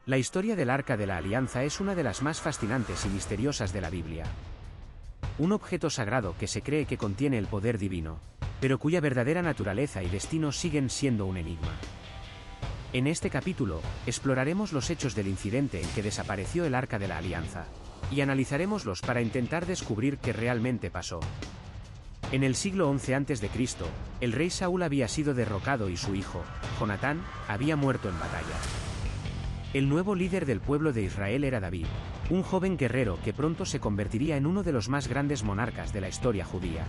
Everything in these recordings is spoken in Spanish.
La historia del Arca de la Alianza es una de las más fascinantes y misteriosas de la Biblia. Un objeto sagrado que se cree que contiene el poder divino, pero cuya verdadera naturaleza y destino siguen siendo un enigma. En este capítulo, exploraremos los hechos del incidente en que desapareció el Arca de la Alianza, y analizaremoslos para intentar descubrir qué realmente pasó. En el siglo XI a.C., el rey Saúl había sido derrocado y su hijo, Jonatán, había muerto en batalla. El nuevo líder del pueblo de Israel era David, un joven guerrero que pronto se convertiría en uno de los más grandes monarcas de la historia judía.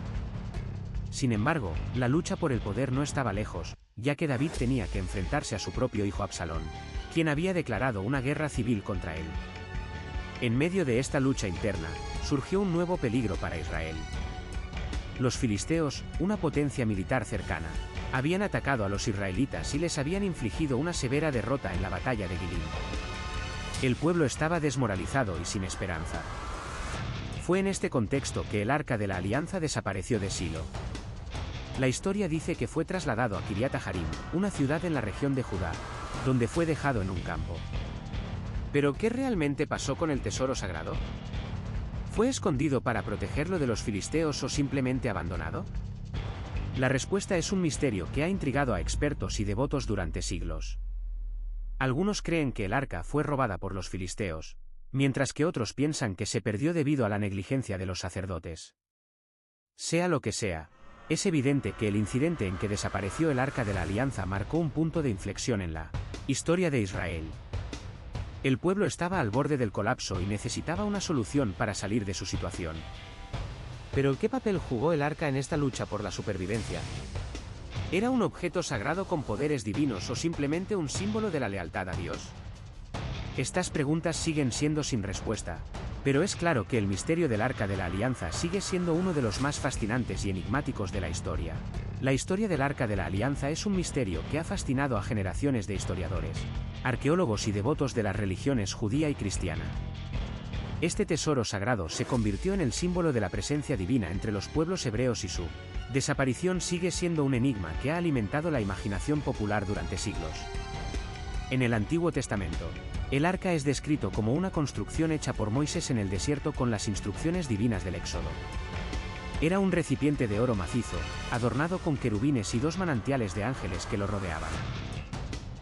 Sin embargo, la lucha por el poder no estaba lejos, ya que David tenía que enfrentarse a su propio hijo Absalón, quien había declarado una guerra civil contra él. En medio de esta lucha interna, surgió un nuevo peligro para Israel. Los filisteos, una potencia militar cercana, habían atacado a los israelitas y les habían infligido una severa derrota en la batalla de Gibeón. El pueblo estaba desmoralizado y sin esperanza. Fue en este contexto que el Arca de la Alianza desapareció de Silo. La historia dice que fue trasladado a Kiriat Jearim, una ciudad en la región de Judá, donde fue dejado en un campo. ¿Pero qué realmente pasó con el tesoro sagrado? ¿Fue escondido para protegerlo de los filisteos o simplemente abandonado? La respuesta es un misterio que ha intrigado a expertos y devotos durante siglos. Algunos creen que el arca fue robada por los filisteos, mientras que otros piensan que se perdió debido a la negligencia de los sacerdotes. Sea lo que sea, es evidente que el incidente en que desapareció el Arca de la Alianza marcó un punto de inflexión en la historia de Israel. El pueblo estaba al borde del colapso y necesitaba una solución para salir de su situación. ¿Pero qué papel jugó el arca en esta lucha por la supervivencia? ¿Era un objeto sagrado con poderes divinos o simplemente un símbolo de la lealtad a Dios? Estas preguntas siguen siendo sin respuesta, pero es claro que el misterio del Arca de la Alianza sigue siendo uno de los más fascinantes y enigmáticos de la historia. La historia del Arca de la Alianza es un misterio que ha fascinado a generaciones de historiadores, arqueólogos y devotos de las religiones judía y cristiana. Este tesoro sagrado se convirtió en el símbolo de la presencia divina entre los pueblos hebreos y su desaparición sigue siendo un enigma que ha alimentado la imaginación popular durante siglos. En el Antiguo Testamento, el arca es descrito como una construcción hecha por Moisés en el desierto con las instrucciones divinas del Éxodo. Era un recipiente de oro macizo, adornado con querubines y dos manantiales de ángeles que lo rodeaban.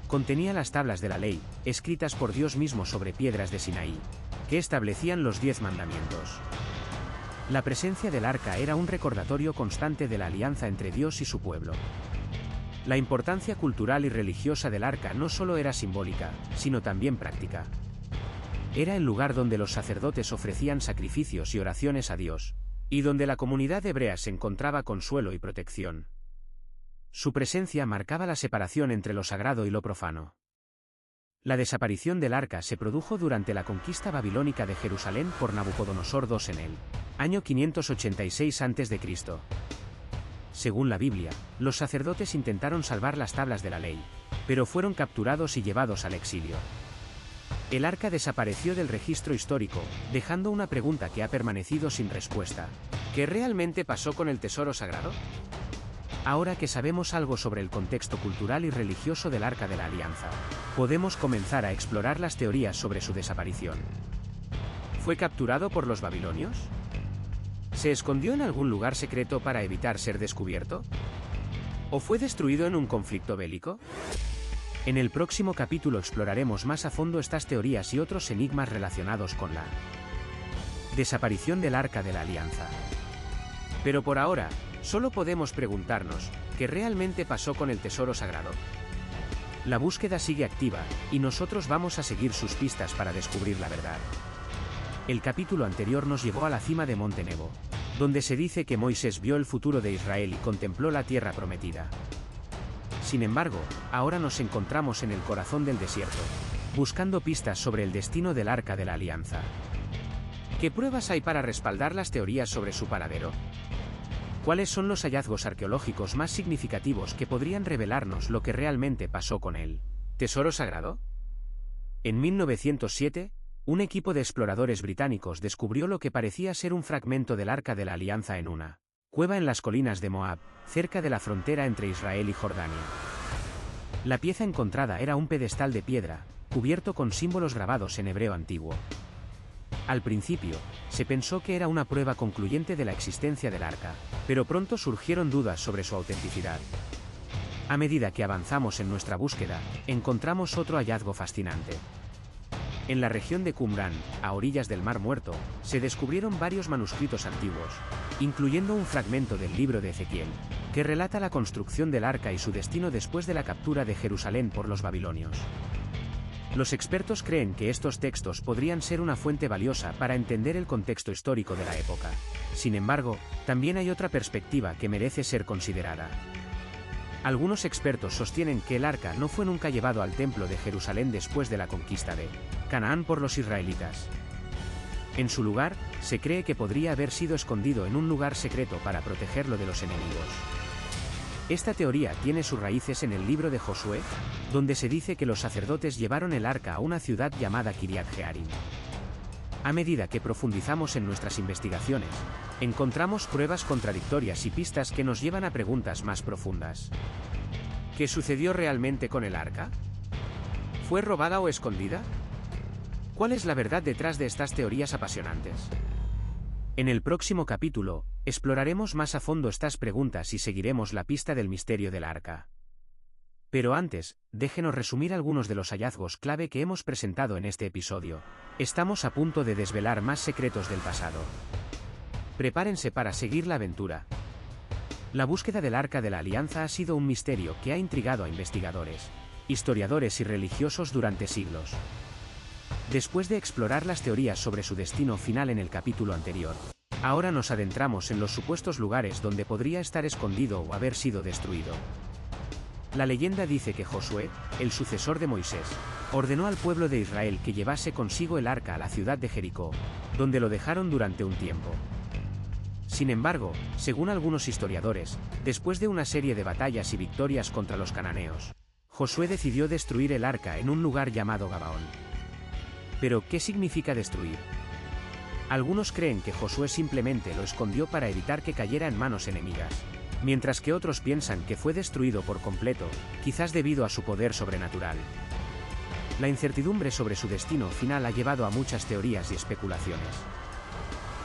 Contenía las tablas de la ley, escritas por Dios mismo sobre piedras de Sinaí, que establecían los 10 mandamientos. La presencia del arca era un recordatorio constante de la alianza entre Dios y su pueblo. La importancia cultural y religiosa del arca no solo era simbólica, sino también práctica. Era el lugar donde los sacerdotes ofrecían sacrificios y oraciones a Dios, y donde la comunidad hebrea se encontraba consuelo y protección. Su presencia marcaba la separación entre lo sagrado y lo profano. La desaparición del arca se produjo durante la conquista babilónica de Jerusalén por Nabucodonosor II en el año 586 a.C. Según la Biblia, los sacerdotes intentaron salvar las tablas de la ley, pero fueron capturados y llevados al exilio. El arca desapareció del registro histórico, dejando una pregunta que ha permanecido sin respuesta. ¿Qué realmente pasó con el tesoro sagrado? Ahora que sabemos algo sobre el contexto cultural y religioso del Arca de la Alianza, podemos comenzar a explorar las teorías sobre su desaparición. ¿Fue capturado por los babilonios? ¿Se escondió en algún lugar secreto para evitar ser descubierto? ¿O fue destruido en un conflicto bélico? En el próximo capítulo exploraremos más a fondo estas teorías y otros enigmas relacionados con la desaparición del Arca de la Alianza. Pero por ahora, solo podemos preguntarnos, ¿qué realmente pasó con el tesoro sagrado? La búsqueda sigue activa, y nosotros vamos a seguir sus pistas para descubrir la verdad. El capítulo anterior nos llevó a la cima de Monte Nebo, donde se dice que Moisés vio el futuro de Israel y contempló la tierra prometida. Sin embargo, ahora nos encontramos en el corazón del desierto, buscando pistas sobre el destino del Arca de la Alianza. ¿Qué pruebas hay para respaldar las teorías sobre su paradero? ¿Cuáles son los hallazgos arqueológicos más significativos que podrían revelarnos lo que realmente pasó con él? ¿Tesoro sagrado? En 1907, un equipo de exploradores británicos descubrió lo que parecía ser un fragmento del Arca de la Alianza en una cueva en las colinas de Moab, cerca de la frontera entre Israel y Jordania. La pieza encontrada era un pedestal de piedra, cubierto con símbolos grabados en hebreo antiguo. Al principio, se pensó que era una prueba concluyente de la existencia del arca, pero pronto surgieron dudas sobre su autenticidad. A medida que avanzamos en nuestra búsqueda, encontramos otro hallazgo fascinante. En la región de Qumrán, a orillas del Mar Muerto, se descubrieron varios manuscritos antiguos, incluyendo un fragmento del libro de Ezequiel, que relata la construcción del arca y su destino después de la captura de Jerusalén por los babilonios. Los expertos creen que estos textos podrían ser una fuente valiosa para entender el contexto histórico de la época. Sin embargo, también hay otra perspectiva que merece ser considerada. Algunos expertos sostienen que el arca no fue nunca llevado al templo de Jerusalén después de la conquista de Canaán por los israelitas. En su lugar, se cree que podría haber sido escondido en un lugar secreto para protegerlo de los enemigos. Esta teoría tiene sus raíces en el libro de Josué, donde se dice que los sacerdotes llevaron el arca a una ciudad llamada Kiriat Jearim. A medida que profundizamos en nuestras investigaciones, encontramos pruebas contradictorias y pistas que nos llevan a preguntas más profundas. ¿Qué sucedió realmente con el arca? ¿Fue robada o escondida? ¿Cuál es la verdad detrás de estas teorías apasionantes? En el próximo capítulo, exploraremos más a fondo estas preguntas y seguiremos la pista del misterio del arca. Pero antes, déjenos resumir algunos de los hallazgos clave que hemos presentado en este episodio. Estamos a punto de desvelar más secretos del pasado. Prepárense para seguir la aventura. La búsqueda del Arca de la Alianza ha sido un misterio que ha intrigado a investigadores, historiadores y religiosos durante siglos. Después de explorar las teorías sobre su destino final en el capítulo anterior, ahora nos adentramos en los supuestos lugares donde podría estar escondido o haber sido destruido. La leyenda dice que Josué, el sucesor de Moisés, ordenó al pueblo de Israel que llevase consigo el arca a la ciudad de Jericó, donde lo dejaron durante un tiempo. Sin embargo, según algunos historiadores, después de una serie de batallas y victorias contra los cananeos, Josué decidió destruir el arca en un lugar llamado Gabaón. Pero, ¿qué significa destruir? Algunos creen que Josué simplemente lo escondió para evitar que cayera en manos enemigas, mientras que otros piensan que fue destruido por completo, quizás debido a su poder sobrenatural. La incertidumbre sobre su destino final ha llevado a muchas teorías y especulaciones.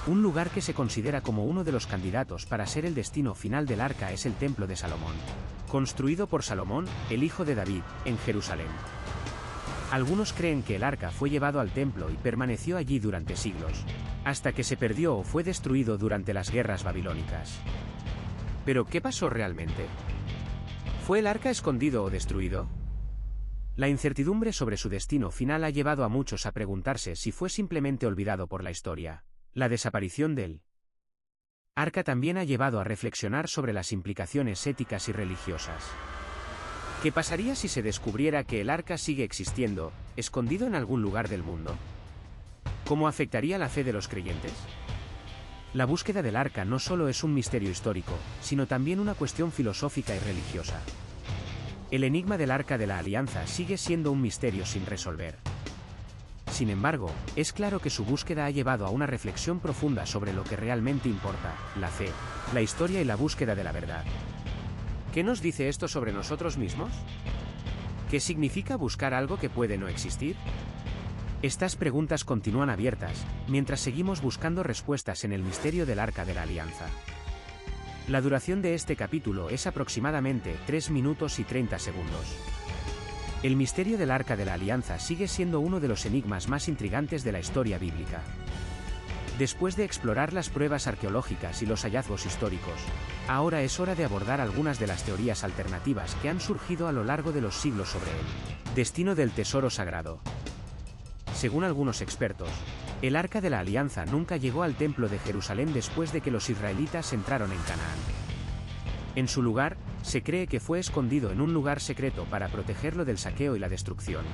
Un lugar que se considera como uno de los candidatos para ser el destino final del arca es el Templo de Salomón, construido por Salomón, el hijo de David, en Jerusalén. Algunos creen que el arca fue llevado al templo y permaneció allí durante siglos, hasta que se perdió o fue destruido durante las guerras babilónicas. ¿Pero qué pasó realmente? ¿Fue el arca escondido o destruido? La incertidumbre sobre su destino final ha llevado a muchos a preguntarse si fue simplemente olvidado por la historia. La desaparición del arca también ha llevado a reflexionar sobre las implicaciones éticas y religiosas. ¿Qué pasaría si se descubriera que el arca sigue existiendo, escondido en algún lugar del mundo? ¿Cómo afectaría la fe de los creyentes? La búsqueda del arca no solo es un misterio histórico, sino también una cuestión filosófica y religiosa. El enigma del Arca de la Alianza sigue siendo un misterio sin resolver. Sin embargo, es claro que su búsqueda ha llevado a una reflexión profunda sobre lo que realmente importa, la fe, la historia y la búsqueda de la verdad. ¿Qué nos dice esto sobre nosotros mismos? ¿Qué significa buscar algo que puede no existir? Estas preguntas continúan abiertas, mientras seguimos buscando respuestas en el misterio del Arca de la Alianza. La duración de este capítulo es aproximadamente 3 minutos y 30 segundos. El misterio del Arca de la Alianza sigue siendo uno de los enigmas más intrigantes de la historia bíblica. Después de explorar las pruebas arqueológicas y los hallazgos históricos, ahora es hora de abordar algunas de las teorías alternativas que han surgido a lo largo de los siglos sobre el destino del tesoro sagrado. Según algunos expertos, el Arca de la Alianza nunca llegó al Templo de Jerusalén después de que los israelitas entraron en Canaán. En su lugar, se cree que fue escondido en un lugar secreto para protegerlo del saqueo y la destrucción.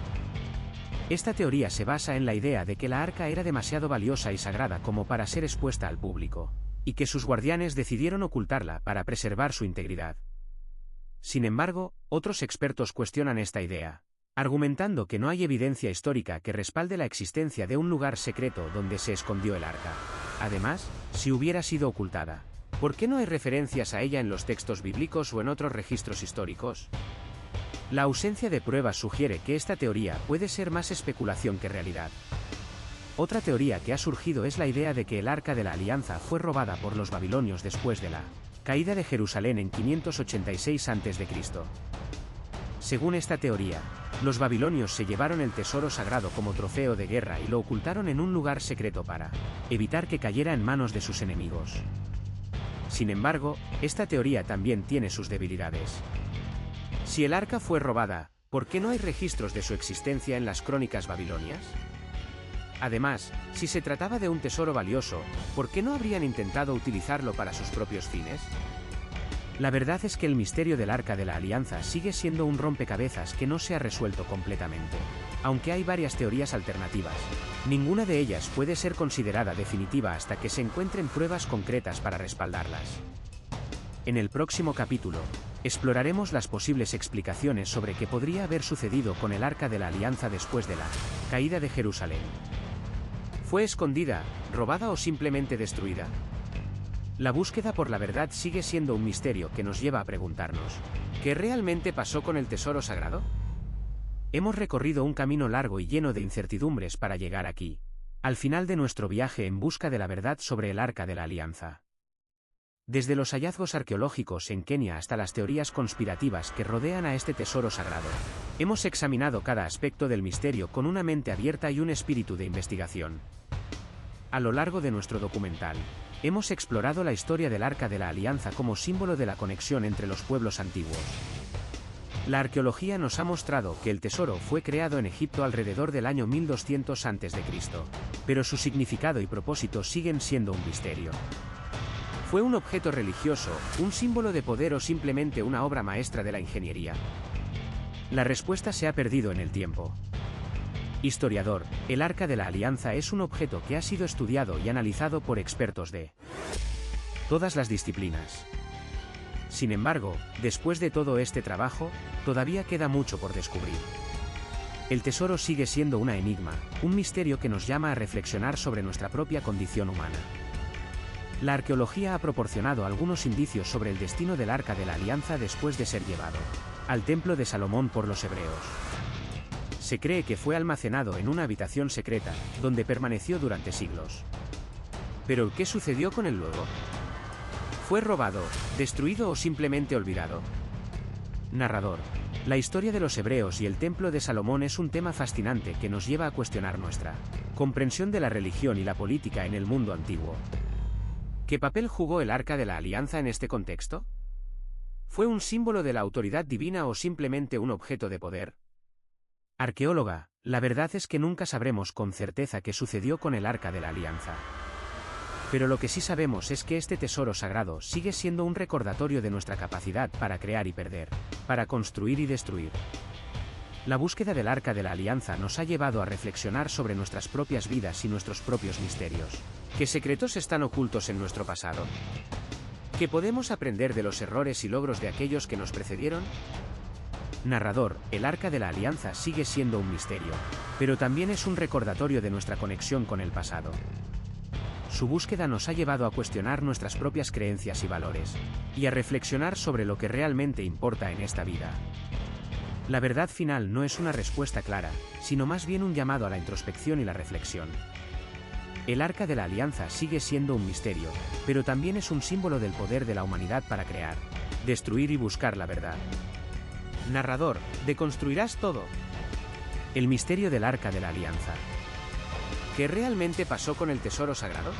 Esta teoría se basa en la idea de que la arca era demasiado valiosa y sagrada como para ser expuesta al público, y que sus guardianes decidieron ocultarla para preservar su integridad. Sin embargo, otros expertos cuestionan esta idea, argumentando que no hay evidencia histórica que respalde la existencia de un lugar secreto donde se escondió el arca. Además, si hubiera sido ocultada, ¿por qué no hay referencias a ella en los textos bíblicos o en otros registros históricos? La ausencia de pruebas sugiere que esta teoría puede ser más especulación que realidad. Otra teoría que ha surgido es la idea de que el Arca de la Alianza fue robada por los babilonios después de la caída de Jerusalén en 586 a.C. Según esta teoría, los babilonios se llevaron el tesoro sagrado como trofeo de guerra y lo ocultaron en un lugar secreto para evitar que cayera en manos de sus enemigos. Sin embargo, esta teoría también tiene sus debilidades. Si el arca fue robada, ¿por qué no hay registros de su existencia en las crónicas babilonias? Además, si se trataba de un tesoro valioso, ¿por qué no habrían intentado utilizarlo para sus propios fines? La verdad es que el misterio del Arca de la Alianza sigue siendo un rompecabezas que no se ha resuelto completamente. Aunque hay varias teorías alternativas, ninguna de ellas puede ser considerada definitiva hasta que se encuentren pruebas concretas para respaldarlas. En el próximo capítulo, exploraremos las posibles explicaciones sobre qué podría haber sucedido con el Arca de la Alianza después de la caída de Jerusalén. ¿Fue escondida, robada o simplemente destruida? La búsqueda por la verdad sigue siendo un misterio que nos lleva a preguntarnos, ¿qué realmente pasó con el tesoro sagrado? Hemos recorrido un camino largo y lleno de incertidumbres para llegar aquí, al final de nuestro viaje en busca de la verdad sobre el Arca de la Alianza. Desde los hallazgos arqueológicos en Kenia hasta las teorías conspirativas que rodean a este tesoro sagrado, hemos examinado cada aspecto del misterio con una mente abierta y un espíritu de investigación. A lo largo de nuestro documental, hemos explorado la historia del Arca de la Alianza como símbolo de la conexión entre los pueblos antiguos. La arqueología nos ha mostrado que el tesoro fue creado en Egipto alrededor del año 1200 a.C., pero su significado y propósito siguen siendo un misterio. ¿Fue un objeto religioso, un símbolo de poder o simplemente una obra maestra de la ingeniería? La respuesta se ha perdido en el tiempo. Historiador, el Arca de la Alianza es un objeto que ha sido estudiado y analizado por expertos de todas las disciplinas. Sin embargo, después de todo este trabajo, todavía queda mucho por descubrir. El tesoro sigue siendo un enigma, un misterio que nos llama a reflexionar sobre nuestra propia condición humana. La arqueología ha proporcionado algunos indicios sobre el destino del Arca de la Alianza después de ser llevado al Templo de Salomón por los hebreos. Se cree que fue almacenado en una habitación secreta, donde permaneció durante siglos. ¿Pero qué sucedió con él luego? ¿Fue robado, destruido o simplemente olvidado? Narrador. La historia de los hebreos y el Templo de Salomón es un tema fascinante que nos lleva a cuestionar nuestra comprensión de la religión y la política en el mundo antiguo. ¿Qué papel jugó el Arca de la Alianza en este contexto? ¿Fue un símbolo de la autoridad divina o simplemente un objeto de poder? Arqueóloga, la verdad es que nunca sabremos con certeza qué sucedió con el Arca de la Alianza. Pero lo que sí sabemos es que este tesoro sagrado sigue siendo un recordatorio de nuestra capacidad para crear y perder, para construir y destruir. La búsqueda del Arca de la Alianza nos ha llevado a reflexionar sobre nuestras propias vidas y nuestros propios misterios. ¿Qué secretos están ocultos en nuestro pasado? ¿Qué podemos aprender de los errores y logros de aquellos que nos precedieron? Narrador, el Arca de la Alianza sigue siendo un misterio, pero también es un recordatorio de nuestra conexión con el pasado. Su búsqueda nos ha llevado a cuestionar nuestras propias creencias y valores, y a reflexionar sobre lo que realmente importa en esta vida. La verdad final no es una respuesta clara, sino más bien un llamado a la introspección y la reflexión. El Arca de la Alianza sigue siendo un misterio, pero también es un símbolo del poder de la humanidad para crear, destruir y buscar la verdad. Narrador, ¿deconstruirás todo? El misterio del Arca de la Alianza. ¿Qué realmente pasó con el tesoro sagrado?